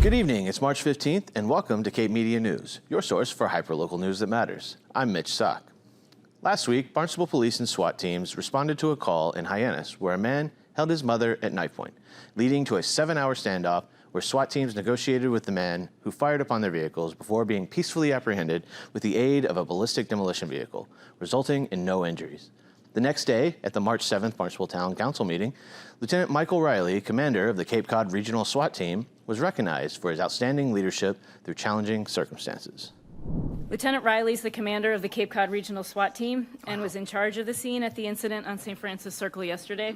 Good evening, it's March 15th, and welcome to Cape Media News, your source for hyperlocal news that matters. I'm Mitch Sock. Last week, Barnstable Police and SWAT teams responded to a call in Hyannis where a man held his mother at knife point, leading to a 7-hour standoff where SWAT teams negotiated with the man who fired upon their vehicles before being peacefully apprehended with the aid of a ballistic demolition vehicle, resulting in no injuries. The next day, at the March 7th Barnstable Town Council meeting, Lieutenant Michael Riley, commander of the Cape Cod Regional SWAT Team, was recognized for his outstanding leadership through challenging circumstances. Lieutenant Riley is the commander of the Cape Cod Regional SWAT Team and was in charge of the scene at the incident on St. Francis Circle yesterday.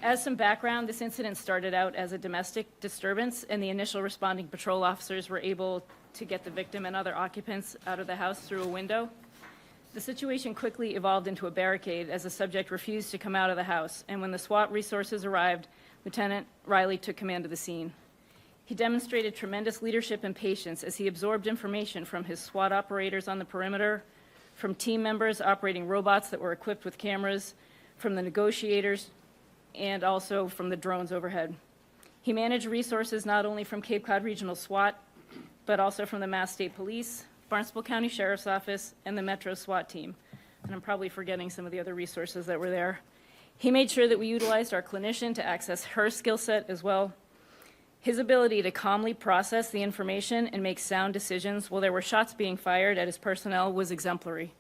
As some background, this incident started out as a domestic disturbance, and the initial responding patrol officers were able to get the victim and other occupants out of the house through a window. The situation quickly evolved into a barricade as the subject refused to come out of the house, and when the SWAT resources arrived, Lieutenant Riley took command of the scene. He demonstrated tremendous leadership and patience as he absorbed information from his SWAT operators on the perimeter, from team members operating robots that were equipped with cameras, from the negotiators, and also from the drones overhead. He managed resources not only from Cape Cod Regional SWAT, but also from the Mass State Police, Barnstable County Sheriff's Office, and the Metro SWAT Team. And I'm probably forgetting some of the other resources that were there. He made sure that we utilized our clinician to access her skill set as well. His ability to calmly process the information and make sound decisions while there were shots being fired at his personnel was exemplary.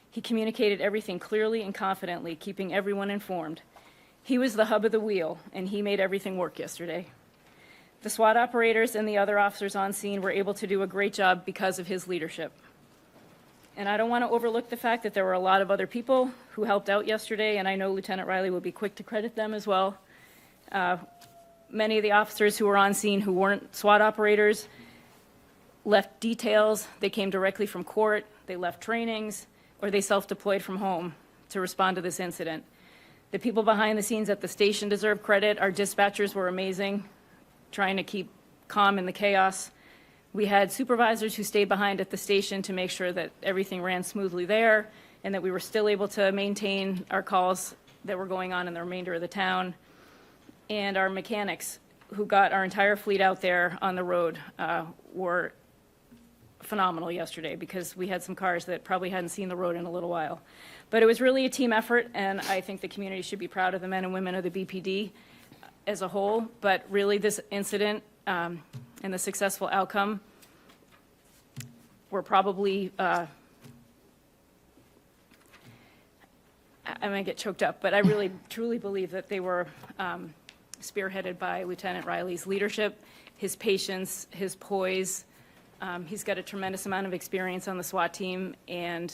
He communicated everything clearly and confidently, keeping everyone informed. He was the hub of the wheel, and he made everything work yesterday. The SWAT operators and the other officers on scene were able to do a great job because of his leadership. And I don't want to overlook the fact that there were a lot of other people who helped out yesterday, and I know Lieutenant Riley will be quick to credit them as well. Many of the officers who were on scene who weren't SWAT operators left details. They came directly from court, they left trainings, or they self-deployed from home to respond to this incident. The people behind the scenes at the station deserve credit. Our dispatchers were amazing, trying to keep calm in the chaos. We had supervisors who stayed behind at the station to make sure that everything ran smoothly there and that we were still able to maintain our calls that were going on in the remainder of the town. And our mechanics who got our entire fleet out there on the road were phenomenal yesterday because we had some cars that probably hadn't seen the road in a little while. But it was really a team effort, and I think the community should be proud of the men and women of the BPD as a whole. But really this incident and the successful outcome were probably, I might get choked up, but I really truly believe that they were spearheaded by Lieutenant Riley's leadership, his patience, his poise. He's got a tremendous amount of experience on the SWAT team, and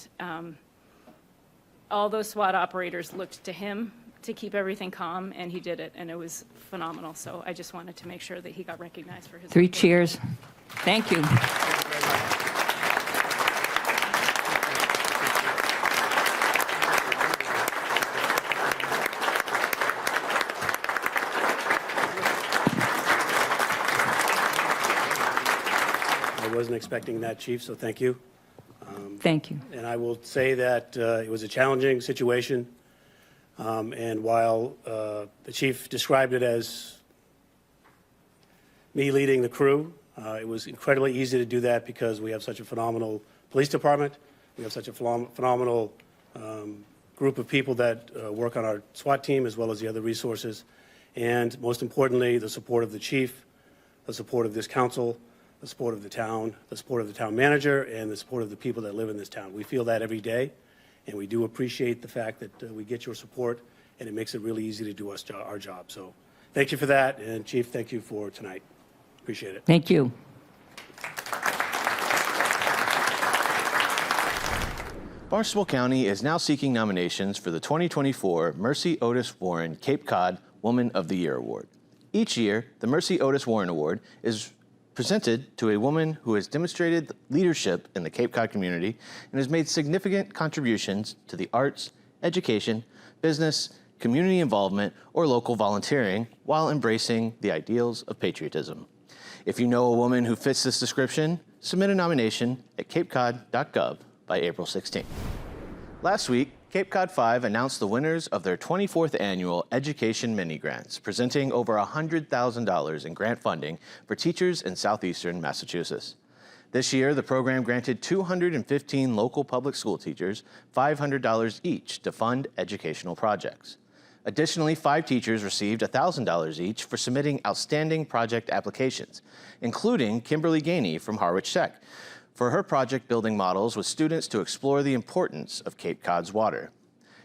all those SWAT operators looked to him to keep everything calm, and he did it, and it was phenomenal. So I just wanted to make sure that he got recognized for his 3 work. cheers. Thank you. I wasn't expecting that, Chief, so thank you. Thank you. And I will say that it was a challenging situation. And while the Chief described it as me leading the crew, it was incredibly easy to do that because we have such a phenomenal police department. We have such a phenomenal group of people that work on our SWAT team as well as the other resources. And most importantly, the support of the Chief, the support of this council, the support of the town, the support of the town manager, and the support of the people that live in this town. We feel that every day, and we do appreciate the fact that we get your support, and it makes it really easy to do our job. So thank you for that, and Chief, thank you for tonight. Appreciate it. Thank you. Barnstable County is now seeking nominations for the 2024 Mercy Otis Warren Cape Cod Woman of the Year Award. Each year, the Mercy Otis Warren Award is presented to a woman who has demonstrated leadership in the Cape Cod community and has made significant contributions to the arts, education, business, community involvement, or local volunteering while embracing the ideals of patriotism. If you know a woman who fits this description, submit a nomination at capecod.gov by April 16th. Last week, Cape Cod 5 announced the winners of their 24th annual Education Mini Grants, presenting over $100,000 in grant funding for teachers in southeastern Massachusetts. This year, the program granted 215 local public school teachers $500 each to fund educational projects. Additionally, 5 teachers received $1,000 each for submitting outstanding project applications, including Kimberly Gainey from Harwich Tech, for her project building models with students to explore the importance of Cape Cod's water.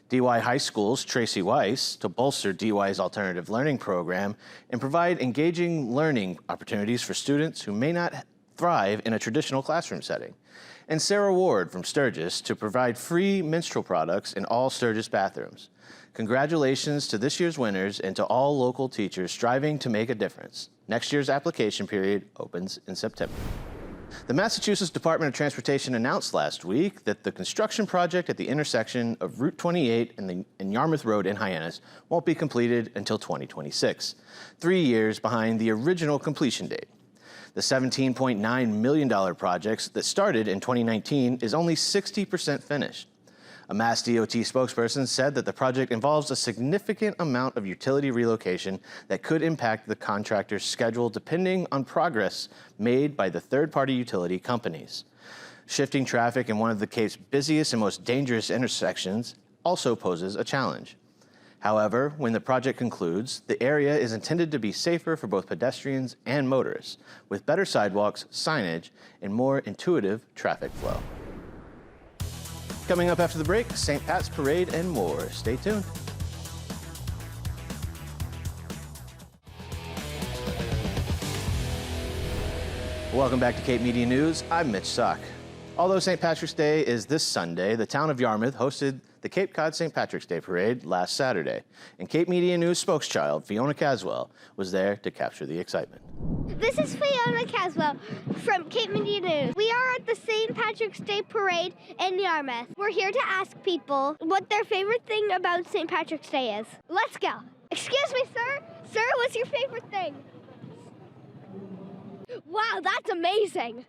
DY High School's Tracy Weiss to bolster DY's alternative learning program and provide engaging learning opportunities for students who may not thrive in a traditional classroom setting. And Sarah Ward from Sturgis to provide free menstrual products in all Sturgis bathrooms. Congratulations to this year's winners and to all local teachers striving to make a difference. Next year's application period opens in September. The Massachusetts Department of Transportation announced last week that the construction project at the intersection of Route 28 and Yarmouth Road in Hyannis won't be completed until 2026, 3 years behind the original completion date. The $17.9 million project that started in 2019 is only 60% finished. A Mass DOT spokesperson said that the project involves a significant amount of utility relocation that could impact the contractor's schedule depending on progress made by the third-party utility companies. Shifting traffic in one of the Cape's busiest and most dangerous intersections also poses a challenge. However, when the project concludes, the area is intended to be safer for both pedestrians and motorists, with better sidewalks, signage, and more intuitive traffic flow. Coming up after the break, St. Pat's Parade and more. Stay tuned. Welcome back to Cape Media News. I'm Mitch Sock. Although St. Patrick's Day is this Sunday, the town of Yarmouth hosted the Cape Cod St. Patrick's Day Parade last Saturday, and Cape Media News spokeschild Fiona Caswell was there to capture the excitement. This is Fiona Caswell from Cape Media News. We are at the St. Patrick's Day Parade in Yarmouth. We're here to ask people what their favorite thing about St. Patrick's Day is. Let's go. Excuse me, sir. Sir, what's your favorite thing? Wow, that's amazing.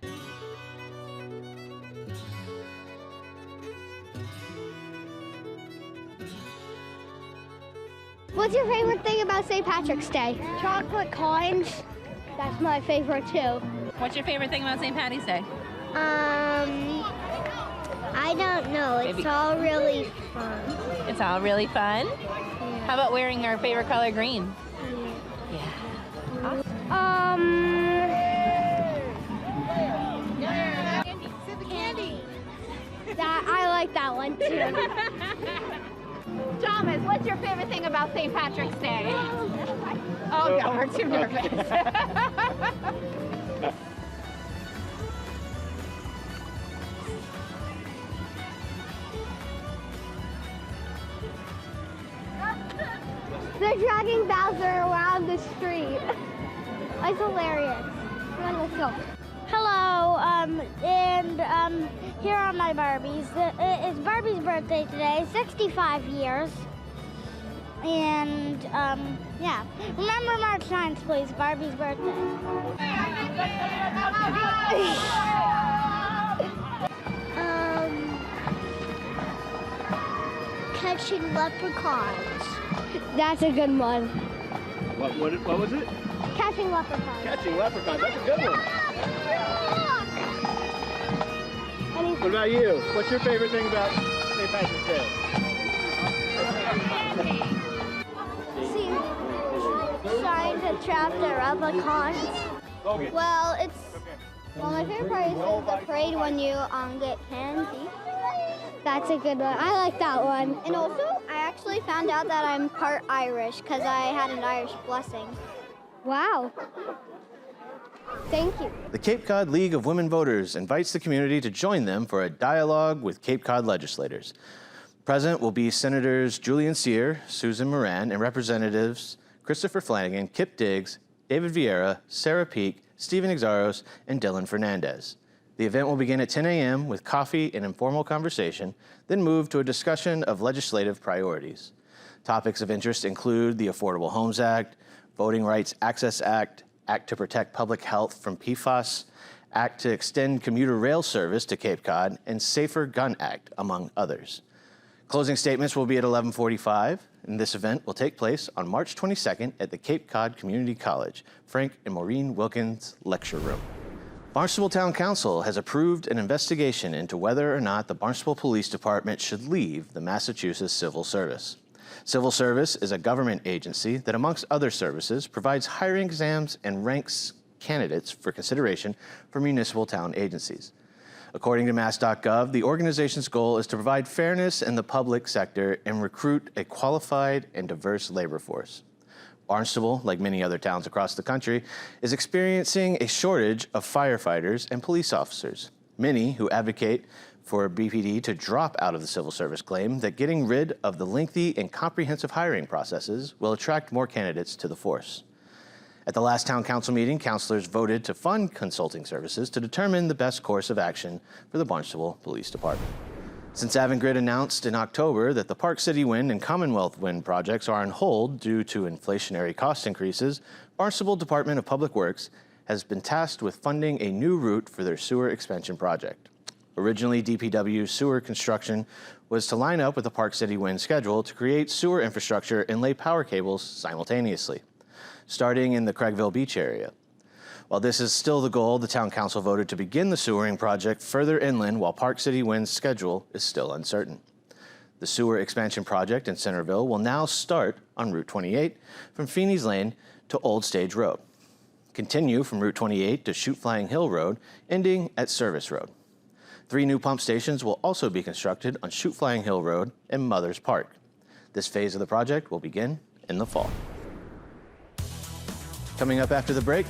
What's your favorite thing about St. Patrick's Day? Chocolate coins. That's my favorite too. What's your favorite thing about St. Patty's Day? I don't know. It's all really fun. It's all really fun. How about wearing our favorite color, green? Yeah. Candy. That I like that one too. Thomas, what's your favorite thing about St. Patrick's Day? Oh, no, we're too nervous. They're dragging Bowser around the street. It's hilarious. Come on, let's go. Hello, and here are my Barbies. It's Barbie's birthday today, 65 years. And, yeah. Remember March 9th, please, Barbie's birthday. Catching leprechauns. That's a good one. What was it? Catching leprechauns. Catching leprechauns. That's a good one. What about you? What's your favorite thing about St. Patrick's Day? Trying to trap the leprechauns. Okay. Well, my favorite part is the parade when you get candy. That's a good one. I like that one. And also, I actually found out that I'm part Irish because I had an Irish blessing. Wow. Thank you. The Cape Cod League of Women Voters invites the community to join them for a dialogue with Cape Cod legislators. Present will be Senators Julian Cyr, Susan Moran, and Representatives Christopher Flanagan, Kip Diggs, David Vieira, Sarah Peak, Stephen Exaros, and Dylan Fernandez. The event will begin at 10 a.m. with coffee and informal conversation, then move to a discussion of legislative priorities. Topics of interest include the Affordable Homes Act, Voting Rights Access Act, Act to Protect Public Health from PFAS, Act to Extend Commuter Rail Service to Cape Cod, and Safer Gun Act, among others. Closing statements will be at 11:45, and this event will take place on March 22nd at the Cape Cod Community College, Frank and Maureen Wilkins Lecture Room. Barnstable Town Council has approved an investigation into whether or not the Barnstable Police Department should leave the Massachusetts Civil Service. Civil Service is a government agency that, amongst other services, provides hiring exams and ranks candidates for consideration for municipal town agencies. According to Mass.gov, the organization's goal is to provide fairness in the public sector and recruit a qualified and diverse labor force. Barnstable, like many other towns across the country, is experiencing a shortage of firefighters and police officers. Many who advocate for BPD to drop out of the civil service claim that getting rid of the lengthy and comprehensive hiring processes will attract more candidates to the force. At the last town council meeting, councilors voted to fund consulting services to determine the best course of action for the Barnstable Police Department. Since Avangrid announced in October that the Park City Wind and Commonwealth Wind projects are on hold due to inflationary cost increases, Barnstable Department of Public Works has been tasked with funding a new route for their sewer expansion project. Originally, DPW sewer construction was to line up with the Park City Wind schedule to create sewer infrastructure and lay power cables simultaneously, starting in the Craigville Beach area. While this is still the goal, the town council voted to begin the sewering project further inland while Park City Wind's schedule is still uncertain. The sewer expansion project in Centerville will now start on Route 28 from Feeney's Lane to Old Stage Road, continue from Route 28 to Chute Flying Hill Road, ending at Service Road. 3 new pump stations will also be constructed on Chute Flying Hill Road and Mothers Park. This phase of the project will begin in the fall. Coming up after the break,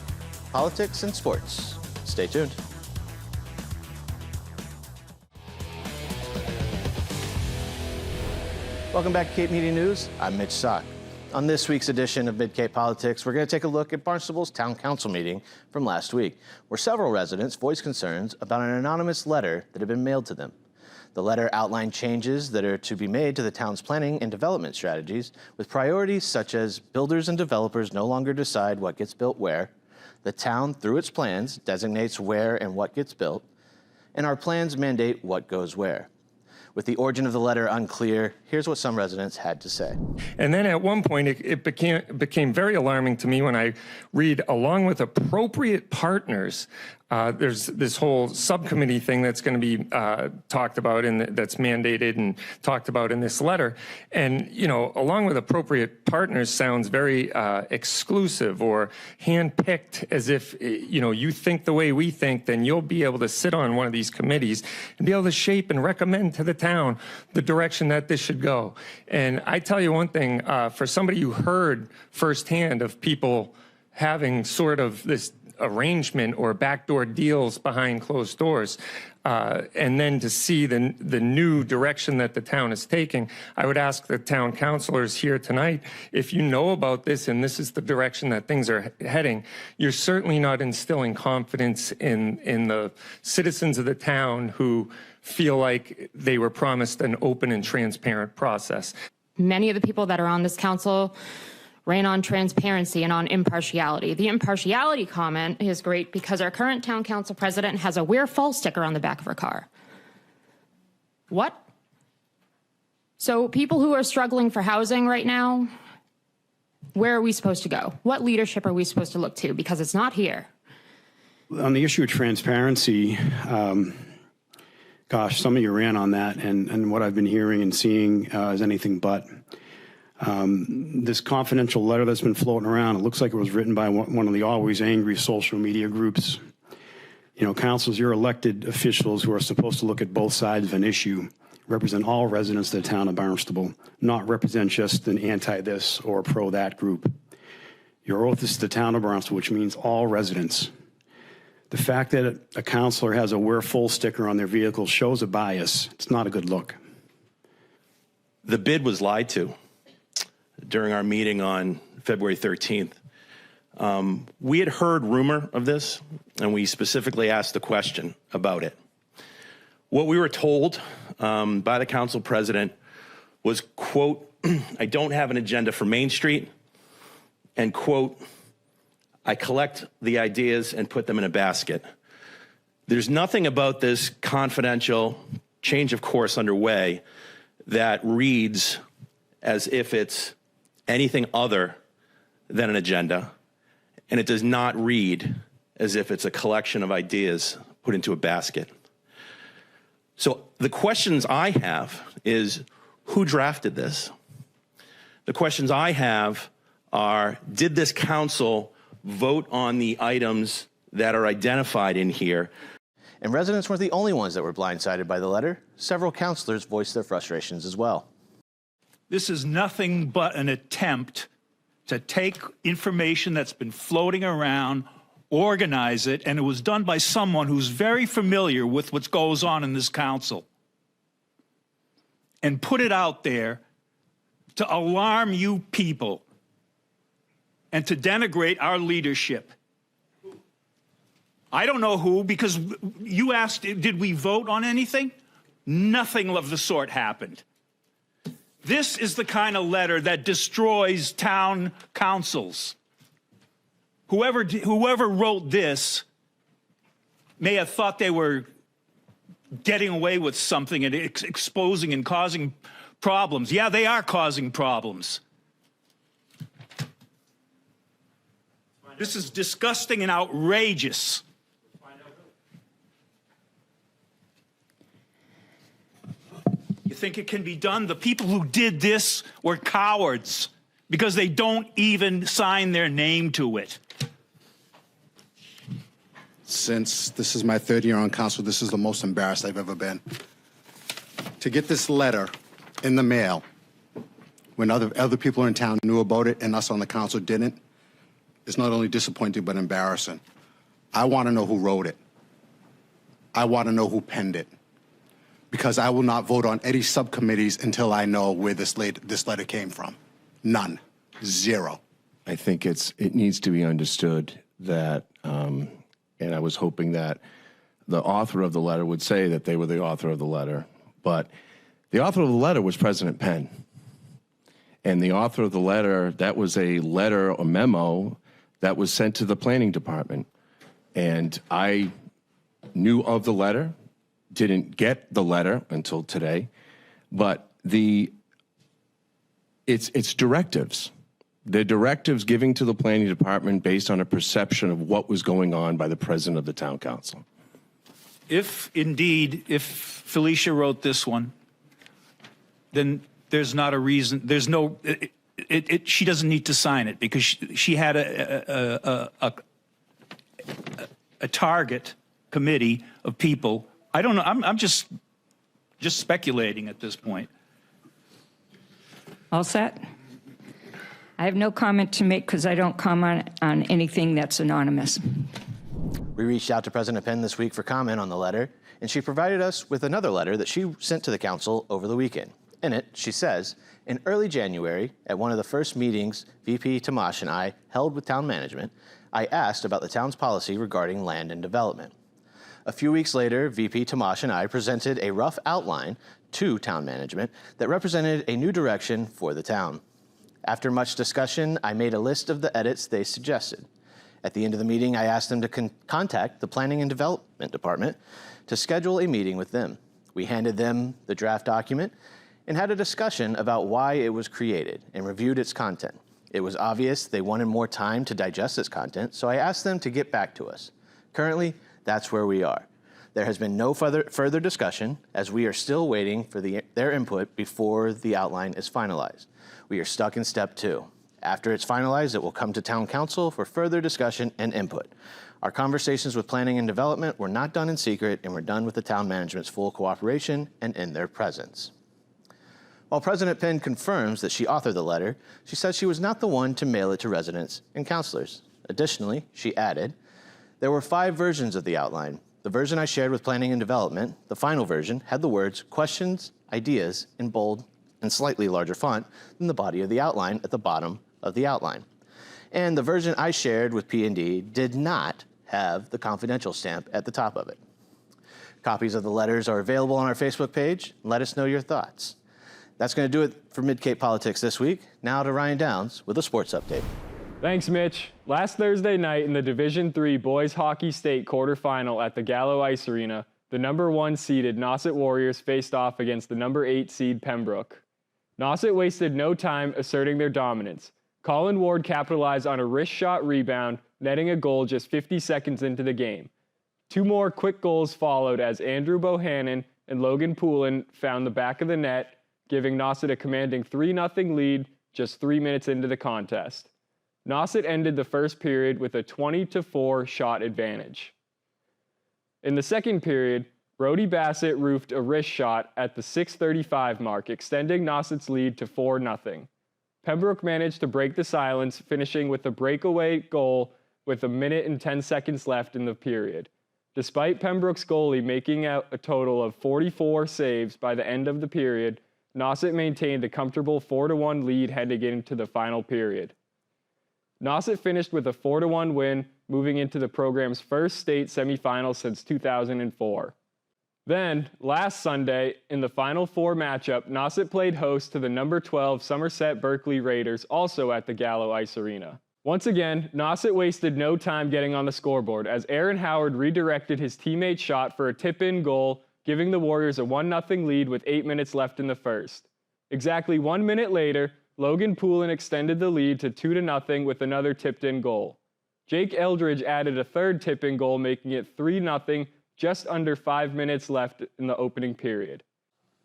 politics and sports. Stay tuned. Welcome back to Cape Media News. I'm Mitch Sock. On this week's edition of Mid-Cape Politics, we're going to take a look at Barnstable's town council meeting from last week, where several residents voiced concerns about an anonymous letter that had been mailed to them. The letter outlined changes that are to be made to the town's planning and development strategies, with priorities such as builders and developers no longer decide what gets built where, the town, through its plans, designates where and what gets built, and our plans mandate what goes where. With the origin of the letter unclear, here's what some residents had to say. And then at one point, it became very alarming to me when I read, along with appropriate partners, there's this whole subcommittee thing that's going to be talked about and that's mandated and talked about in this letter. And, you know, along with appropriate partners sounds very exclusive or handpicked, as if, you know, you think the way we think, then you'll be able to sit on one of these committees and be able to shape and recommend to the town the direction that this should go. And I tell you one thing, for somebody who heard firsthand of people having sort of this arrangement or backdoor deals behind closed doors, and then to see the new direction that the town is taking, I would ask the town councilors here tonight, if you know about this and this is the direction that things are heading, you're certainly not instilling confidence in the citizens of the town who feel like they were promised an open and transparent process. Many of the people that are on this council ran on transparency and on impartiality. The impartiality comment is great because our current town council president has a "We're Full" sticker on the back of her car. What? So people who are struggling for housing right now, where are we supposed to go? What leadership are we supposed to look to? Because it's not here. On the issue of transparency, gosh, some of you ran on that, and what I've been hearing and seeing is anything but. This confidential letter that's been floating around, it looks like it was written by one of the always angry social media groups. You know, councils, you're elected officials who are supposed to look at both sides of an issue, represent all residents of the town of Barnstable, not represent just an anti-this or pro-that group. Your oath is to the town of Barnstable, which means all residents. The fact that a councilor has a "We're Full" sticker on their vehicle shows a bias. It's not a good look. The bid was lied to during our meeting on February 13th. We had heard rumor of this, and we specifically asked the question about it. What we were told by the council president was, quote, "I don't have an agenda for Main Street," and, quote, "I collect the ideas and put them in a basket." There's nothing about this confidential change of course underway that reads as if it's anything other than an agenda, and it does not read as if it's a collection of ideas put into a basket. So the questions I have is, who drafted this? The questions I have are, did this council vote on the items that are identified in here? And residents weren't the only ones that were blindsided by the letter. Several councilors voiced their frustrations as well. This is nothing but an attempt to take information that's been floating around, organize it, and it was done by someone who's very familiar with what goes on in this council, and put it out there to alarm you people and to denigrate our leadership. I don't know who, because you asked, did we vote on anything? Nothing of the sort happened. This is the kind of letter that destroys town councils. Whoever wrote this may have thought they were getting away with something and exposing and causing problems. Yeah, they are causing problems. This is disgusting and outrageous. You think it can be done? The people who did this were cowards because they don't even sign their name to it. Since this is my third year on council, this is the most embarrassed I've ever been. To get this letter in the mail when other people in town knew about it and us on the council didn't, is not only disappointing but embarrassing. I want to know who wrote it. I want to know who penned it. Because I will not vote on any subcommittees until I know where this letter came from. None. Zero. I think it needs to be understood that, and I was hoping that the author of the letter would say that they were the author of the letter, but the author of the letter was President Penn. And the author of the letter, that was a letter or memo that was sent to the planning department. And I knew of the letter, didn't get the letter until today, but it's directives. They're directives giving to the planning department based on a perception of what was going on by the president of the town council. If indeed, if Felicia wrote this one, then there's not a reason, there's no, she doesn't need to sign it because she had a target committee of people. I don't know, I'm just speculating at this point. All set? I have no comment to make because I don't comment on anything that's anonymous. We reached out to President Penn this week for comment on the letter, and she provided us with another letter that she sent to the council over the weekend. In it, she says, in early January, at one of the first meetings VP Tamash and I held with town management, I asked about the town's policy regarding land and development. A few weeks later, VP Tamash and I presented a rough outline to town management that represented a new direction for the town. After much discussion, I made a list of the edits they suggested. At the end of the meeting, I asked them to contact the Planning and Development Department to schedule a meeting with them. We handed them the draft document and had a discussion about why it was created and reviewed its content. It was obvious they wanted more time to digest its content, so I asked them to get back to us. Currently, that's where we are. There has been no further discussion as we are still waiting for their input before the outline is finalized. We are stuck in step 2. After it's finalized, it will come to town council for further discussion and input. Our conversations with planning and development were not done in secret and were done with the town management's full cooperation and in their presence. While President Penn confirms that she authored the letter, she says she was not the one to mail it to residents and councilors. Additionally, she added, there were 5 versions of the outline. The version I shared with Planning and Development, the final version, had the words questions, ideas in bold and slightly larger font than the body of the outline at the bottom of the outline. And the version I shared with P&D did not have the confidential stamp at the top of it. Copies of the letters are available on our Facebook page. Let us know your thoughts. That's going to do it for Mid-Cape Politics this week. Now to Ryan Downs with a sports update. Thanks, Mitch. Last Thursday night in the Division III Boys Hockey State quarterfinal at the Gallo Ice Arena, the number 1 seeded Nauset Warriors faced off against the number 8 seed Pembroke. Nauset wasted no time asserting their dominance. Colin Ward capitalized on a wrist shot rebound, netting a goal just 50 seconds into the game. 2 more quick goals followed as Andrew Bohannon and Logan Poulin found the back of the net, giving Nauset a commanding 3-0 lead just 3 minutes into the contest. Nauset ended the first period with a 20-4 shot advantage. In the second period, Brody Bassett roofed a wrist shot at the 6:35 mark, extending Nauset's lead to 4-0. Pembroke managed to break the silence, finishing with a breakaway goal with 1 minute and 10 seconds left in the period. Despite Pembroke's goalie making out a total of 44 saves by the end of the period, Nauset maintained a comfortable 4-1 lead heading into the final period. Nauset finished with a 4-1 win, moving into the program's first state semifinal since 2004. Then, last Sunday, in the Final Four matchup, Nauset played host to the number 12 Somerset Berkeley Raiders, also at the Gallo Ice Arena. Once again, Nauset wasted no time getting on the scoreboard as Aaron Howard redirected his teammate's shot for a tip-in goal, giving the Warriors a 1-0 lead with 8 minutes left in the first. Exactly 1 minute later, Logan Poulin extended the lead to 2-0 with another tipped-in goal. Jake Eldridge added a third tip-in goal, making it 3-0, just under 5 minutes left in the opening period.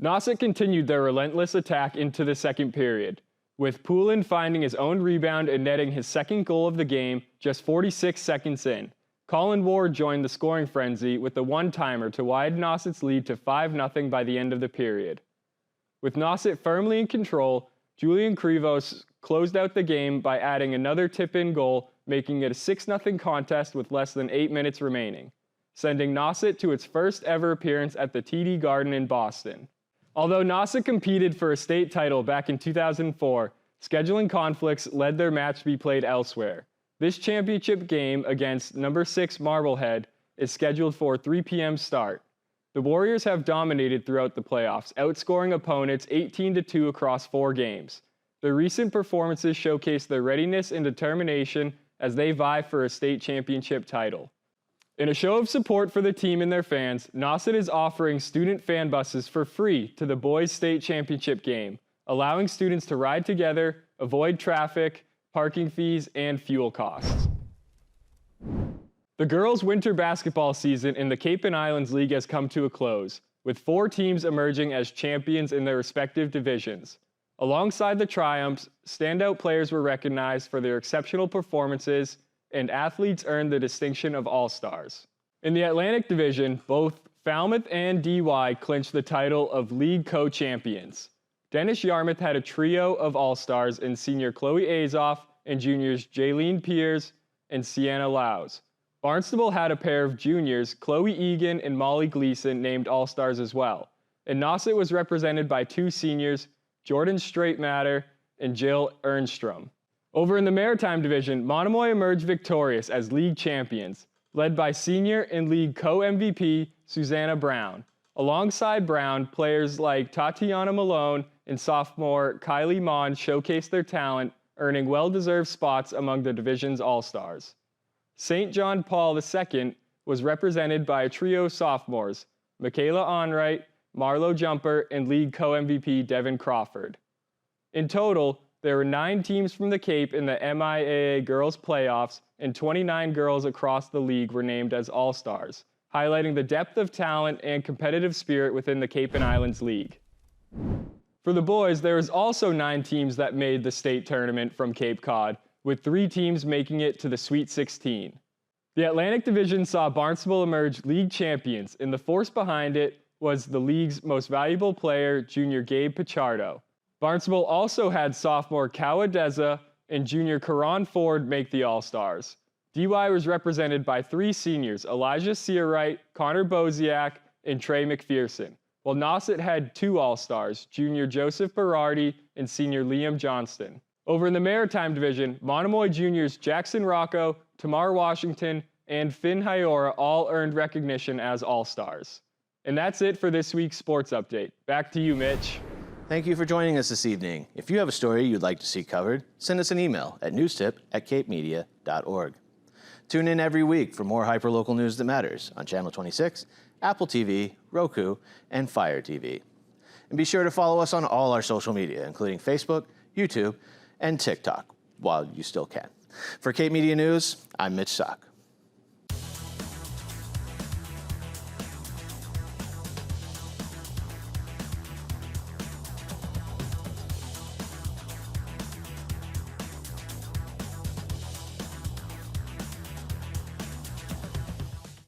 Nauset continued their relentless attack into the second period, with Poulin finding his own rebound and netting his second goal of the game just 46 seconds in. Colin Ward joined the scoring frenzy with a one-timer to widen Nauset's lead to 5-0 by the end of the period. With Nauset firmly in control, Julian Krivos closed out the game by adding another tip-in goal, making it a 6-0 contest with less than 8 minutes remaining, sending Nauset to its first ever appearance at the TD Garden in Boston. Although Nauset competed for a state title back in 2004, scheduling conflicts led their match to be played elsewhere. This championship game against number 6 Marblehead is scheduled for a 3 p.m. start. The Warriors have dominated throughout the playoffs, outscoring opponents 18-2 across 4 games. Their recent performances showcase their readiness and determination as they vie for a state championship title. In a show of support for the team and their fans, Nauset is offering student fan buses for free to the boys' state championship game, allowing students to ride together, avoid traffic, parking fees, and fuel costs. The girls' winter basketball season in the Cape and Islands League has come to a close, with 4 teams emerging as champions in their respective divisions. Alongside the triumphs, standout players were recognized for their exceptional performances, and athletes earned the distinction of All-Stars. In the Atlantic Division, both Falmouth and DY clinched the title of League co-champions. Dennis Yarmouth had a trio of All-Stars in senior Chloe Azoff and juniors Jaylene Piers and Sienna Laus. Barnstable had a pair of juniors, Chloe Egan and Molly Gleason, named All-Stars as well. And Nauset was represented by 2 seniors, Jordan Straightmatter and Jill Ernstrom. Over in the Maritime Division, Monomoy emerged victorious as league champions, led by senior and league co-MVP Susanna Brown. Alongside Brown, players like Tatiana Malone and sophomore Kylie Mon showcased their talent, earning well-deserved spots among the division's All-Stars. St. John Paul II was represented by a trio of sophomores, Michaela Onright, Marlo Jumper, and league co-MVP Devin Crawford. In total, there were 9 teams from the Cape in the MIAA Girls Playoffs, and 29 girls across the league were named as All-Stars, highlighting the depth of talent and competitive spirit within the Cape and Islands League. For the boys, there was also 9 teams that made the state tournament from Cape Cod, with 3 teams making it to the Sweet 16. The Atlantic Division saw Barnstable emerge league champions, and the force behind it was the league's most valuable player, junior Gabe Pichardo. Barnstable also had sophomore Kawa Deza and junior Karan Ford make the All-Stars. DY was represented by 3 seniors, Elijah Searwright, Connor Boziak, and Trey McPherson, while Nauset had 2 All-Stars, junior Joseph Berardi and senior Liam Johnston. Over in the Maritime Division, Monomoy juniors Jackson Rocco, Tamar Washington, and Finn Hyora all earned recognition as All-Stars. And that's it for this week's Sports Update. Back to you, Mitch. Thank you for joining us this evening. If you have a story you'd like to see covered, send us an email at newstip@capemedia.org. Tune in every week for more hyperlocal news that matters on Channel 26 Apple TV, Roku, and Fire TV. And be sure to follow us on all our social media, including Facebook, YouTube, and TikTok, while you still can. For Cape Media News, I'm Mitch Sock.